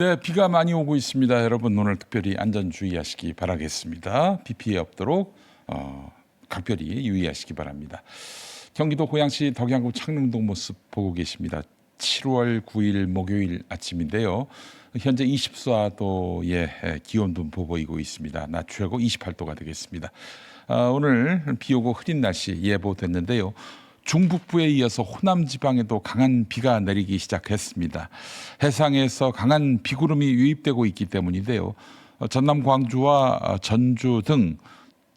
네, 비가 많이 오고 있습니다. 여러분 오늘 특별히 안전 주의하시기 바라겠습니다. 비 피해 없도록 각별히 유의하시기 바랍니다. 경기도 고양시 덕양구 창릉동 모습 보고 계십니다. 7월 9일 목요일 아침인데요. 현재 24도의 기온도 보이고 있습니다. 낮 최고 28도가 되겠습니다. 오늘 비 오고 흐린 날씨 예보됐는데요. 중북부에 이어서 호남 지방에도 강한 비가 내리기 시작했습니다. 해상에서 강한 비구름이 유입되고 있기 때문인데요. 전남 광주와 전주 등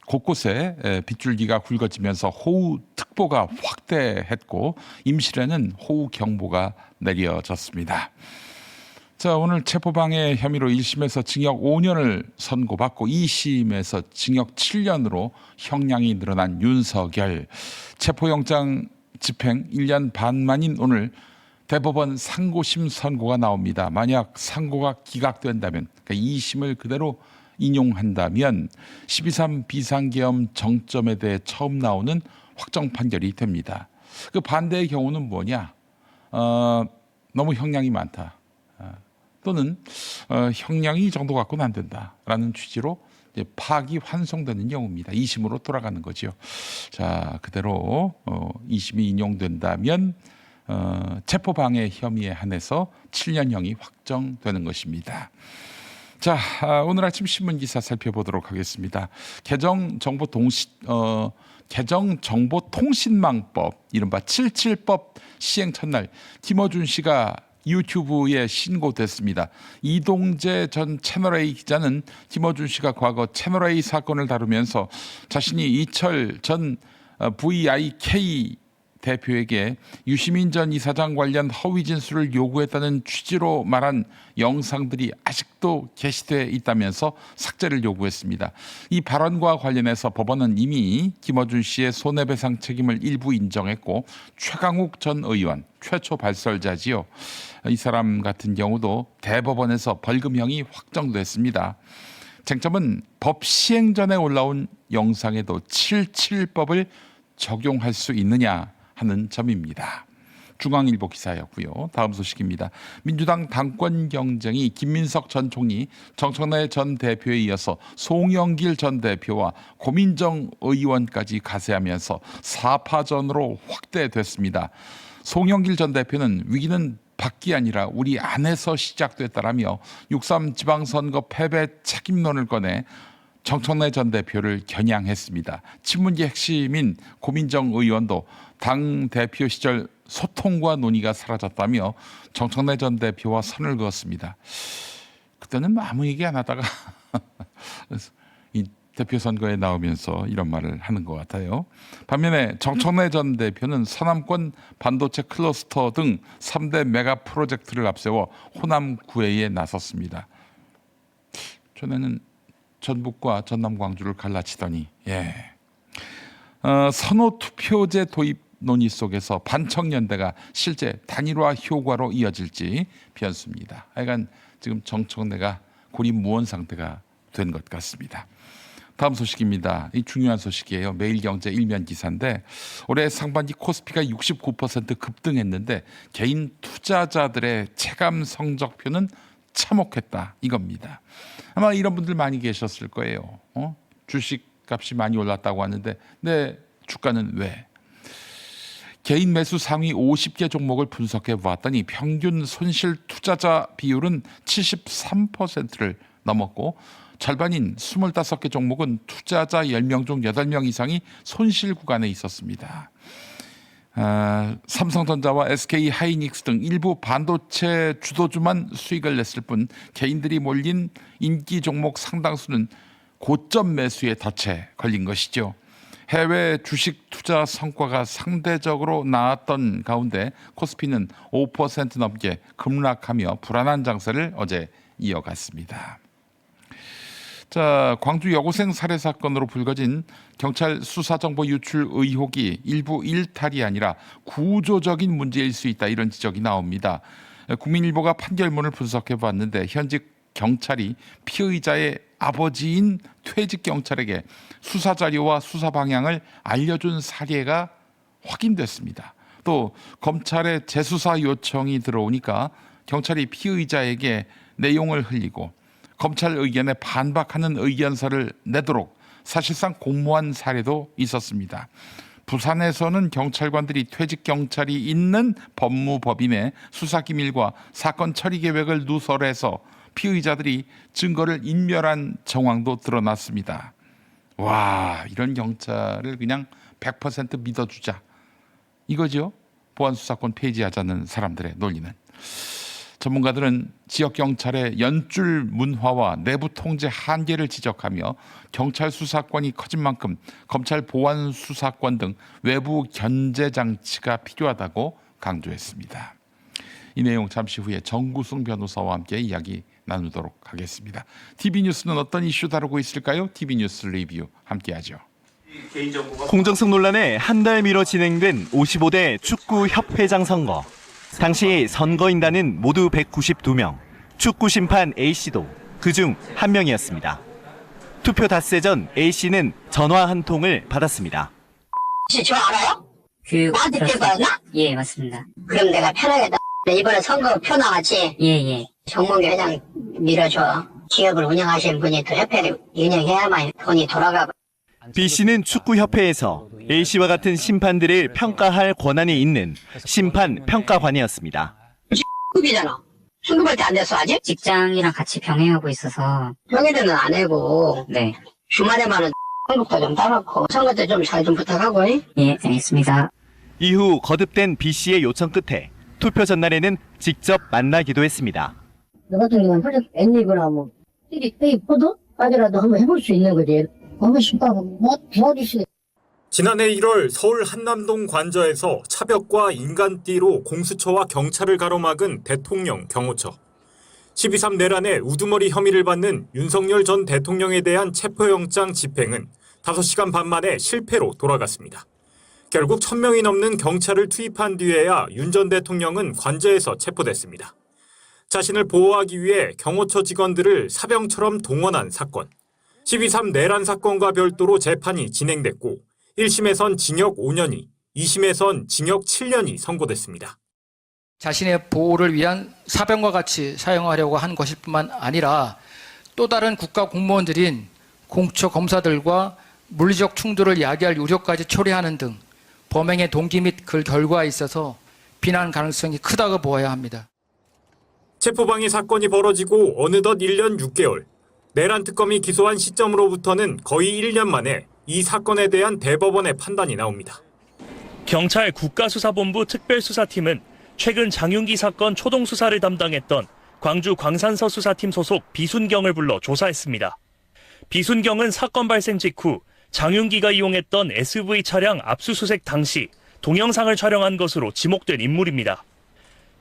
곳곳에 빗줄기가 굵어지면서 호우특보가 확대했고 임실에는 호우경보가 내려졌습니다. 자, 오늘 체포방해 혐의로 1심에서 징역 5년을 선고받고 2심에서 징역 7년으로 형량이 늘어난 윤석열. 체포영장 집행 1년 반 만인 오늘 대법원 상고심 선고가 나옵니다. 만약 상고가 기각된다면, 그러니까 2심을 그대로 인용한다면 12.3 비상계엄 정점에 대해 처음 나오는 확정 판결이 됩니다. 그 반대의 경우는 뭐냐? 너무 형량이 많다. 또는 형량이 이 정도 갖고는 안 된다라는 취지로 이제 파기 환송되는 경우입니다. 2심으로 돌아가는 거죠. 자, 그대로 2심이 인용된다면 체포방해 혐의에 한해서 7년형이 확정되는 것입니다. 자, 오늘 아침 신문 기사 살펴보도록 하겠습니다. 개정정보통신망법 이른바 77법 시행 첫날 김어준 씨가 유튜브에 신고됐습니다. 이동재 전 채널A 기자는 김어준 씨가 과거 채널A 사건을 다루면서 자신이 이철 전 VIK 대표에게 유시민 전 이사장 관련 허위 진술을 요구했다는 취지로 말한 영상들이 아직도 게시돼 있다면서 삭제를 요구했습니다. 이 발언과 관련해서 법원은 이미 김어준 씨의 손해배상 책임을 일부 인정했고 최강욱 전 의원 최초 발설자지요. 이 사람 같은 경우도 대법원에서 벌금형이 확정됐습니다. 쟁점은 법 시행 전에 올라온 영상에도 77법을 적용할 수 있느냐 하는 점입니다. 중앙일보 기사였고요. 다음 소식입니다. 민주당 당권 경쟁이 김민석 전 총리, 정청래 전 대표에 이어서 송영길 전 대표와 고민정 의원까지 가세하면서 4파전으로 확대됐습니다. 송영길 전 대표는 위기는 밖이 아니라 우리 안에서 시작됐다라며 6.3 지방선거 패배 책임론을 꺼내 정청래 전 대표를 겨냥했습니다. 친문계 핵심인 고민정 의원도 당 대표 시절 소통과 논의가 사라졌다며 정청래 전 대표와 선을 그었습니다. 그때는 아무 얘기 안 하다가 이 대표 선거에 나오면서 이런 말을 하는 것 같아요. 반면에 정청래 전 대표는 서남권 반도체 클러스터 등 3대 메가 프로젝트를 앞세워 호남 구애에 나섰습니다. 전에는 전북과 전남 광주를 갈라치더니 선호 투표제 도입 논의 속에서 반청연대가 실제 단일화 효과로 이어질지 변수입니다. 하여간 지금 정청래가 고립무원 상태가 된 것 같습니다. 다음 소식입니다. 이 중요한 소식이에요. 매일경제 일면 기사인데 올해 상반기 코스피가 69% 급등했는데 개인 투자자들의 체감 성적표는 참혹했다 이겁니다. 아마 이런 분들 많이 계셨을 거예요. 주식 값이 많이 올랐다고 하는데 내 주가는 왜? 개인 매수 상위 50개 종목을 분석해 보았더니 평균 손실 투자자 비율은 73%를 넘었고 절반인 25개 종목은 투자자 10명 중 8명 이상이 손실 구간에 있었습니다. 삼성전자와 SK하이닉스 등 일부 반도체 주도주만 수익을 냈을 뿐 개인들이 몰린 인기 종목 상당수는 고점 매수에 덫에 걸린 것이죠. 해외 주식 투자 성과가 상대적으로 나았던 가운데 코스피는 5% 넘게 급락하며 불안한 장세를 어제 이어갔습니다. 자, 광주 여고생 살해 사건으로 불거진 경찰 수사정보 유출 의혹이 일부 일탈이 아니라 구조적인 문제일 수 있다 이런 지적이 나옵니다. 국민일보가 판결문을 분석해 봤는데 현직 경찰이 피의자의 아버지인 퇴직 경찰에게 수사 자료와 수사 방향을 알려준 사례가 확인됐습니다. 또 검찰의 재수사 요청이 들어오니까 경찰이 피의자에게 내용을 흘리고 검찰 의견에 반박하는 의견서를 내도록 사실상 공모한 사례도 있었습니다. 부산에서는 경찰관들이 퇴직 경찰이 있는 법무법인의 수사기밀과 사건 처리 계획을 누설해서 피의자들이 증거를 인멸한 정황도 드러났습니다. 와, 이런 경찰을 그냥 100% 믿어주자. 이거죠. 보안수사권 폐지하자는 사람들의 논리는. 전문가들은 지역경찰의 연줄 문화와 내부 통제 한계를 지적하며 경찰 수사권이 커진 만큼 검찰 보안 수사권 등 외부 견제 장치가 필요하다고 강조했습니다. 이 내용 잠시 후에 정구승 변호사와 함께 이야기 나누도록 하겠습니다. TV뉴스는 어떤 이슈 다루고 있을까요? TV뉴스 리뷰 함께하죠. 공정성 논란에 한 달 미뤄 진행된 55대 축구협회장 선거. 당시 선거인단은 모두 192명, 축구심판 A씨도 그중 한 명이었습니다. 투표 닷새 전 A씨는 전화 한 통을 받았습니다. 혹시 저 알아요? 나한테 표 받았나? 예, 맞습니다. 그럼 내가 편하게 이번에 선거 표 나왔지? 예. 정몽규 회장 밀어줘. 기업을 운영하시는 분이 또 협회를 운영해야만 돈이 돌아가고. B씨는 축구협회에서 A씨와 같은 심판들을 평가할 권한이 있는 심판평가관이었습니다. 급이잖아. 승급할 때 안 됐어 아직? 직장이랑 같이 병행하고 있어서. 평일에는 안 해고 네. 주말에만은 승급도 좀 따놓고 선거 때 좀 잘 좀 부탁하고. 예, 알겠습니다. 이후 거듭된 B씨의 요청 끝에 투표 전날에는 직접 만나기도 했습니다. 너 같은 경우는 혈액 앵립이나 뭐 페이 포도까지라도 한번 해볼 수 있는 거지. 하고 싶다고 뭐 도와주시네. 지난해 1월 서울 한남동 관저에서 차벽과 인간띠로 공수처와 경찰을 가로막은 대통령 경호처. 12.3 내란의 우두머리 혐의를 받는 윤석열 전 대통령에 대한 체포영장 집행은 5시간 반 만에 실패로 돌아갔습니다. 결국 1,000명이 넘는 경찰을 투입한 뒤에야 윤 전 대통령은 관저에서 체포됐습니다. 자신을 보호하기 위해 경호처 직원들을 사병처럼 동원한 사건. 12.3 내란 사건과 별도로 재판이 진행됐고 1심에선 징역 5년이, 2심에선 징역 7년이 선고됐습니다. 자신의 보호를 위한 사병과 같이 사용하려고 한 것일 뿐만 아니라 또 다른 국가 공무원들인 공처 검사들과 물리적 충돌을 야기할 우려까지 초래하는 등 범행의 동기 및 그 결과에 있어서 비난 가능성이 크다고 보아야 합니다. 체포방해 사건이 벌어지고 어느덧 1년 6개월. 내란 특검이 기소한 시점으로부터는 거의 1년 만에 이 사건에 대한 대법원의 판단이 나옵니다. 경찰 국가수사본부 특별수사팀은 최근 장윤기 사건 초동수사를 담당했던 광주 광산서 수사팀 소속 비순경을 불러 조사했습니다. 비순경은 사건 발생 직후 장윤기가 이용했던 SV 차량 압수수색 당시 동영상을 촬영한 것으로 지목된 인물입니다.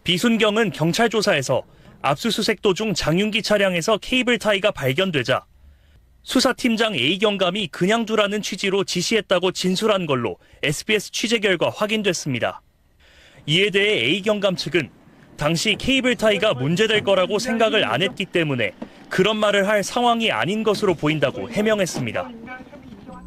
비순경은 경찰 조사에서 압수수색 도중 장윤기 차량에서 케이블 타이가 발견되자 수사팀장 A 경감이 그냥 두라는 취지로 지시했다고 진술한 걸로 SBS 취재 결과 확인됐습니다. 이에 대해 A 경감 측은 당시 케이블 타이가 문제될 거라고 생각을 안 했기 때문에 그런 말을 할 상황이 아닌 것으로 보인다고 해명했습니다.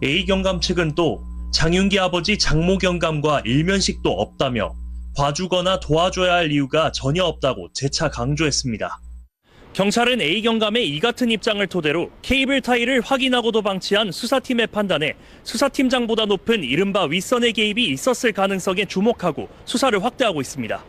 A 경감 측은 또 장윤기 아버지 장모 경감과 일면식도 없다며 봐주거나 도와줘야 할 이유가 전혀 없다고 재차 강조했습니다. 경찰은 A 경감의 이 같은 입장을 토대로 케이블 타이를 확인하고도 방치한 수사팀의 판단에 수사팀장보다 높은 이른바 윗선의 개입이 있었을 가능성에 주목하고 수사를 확대하고 있습니다.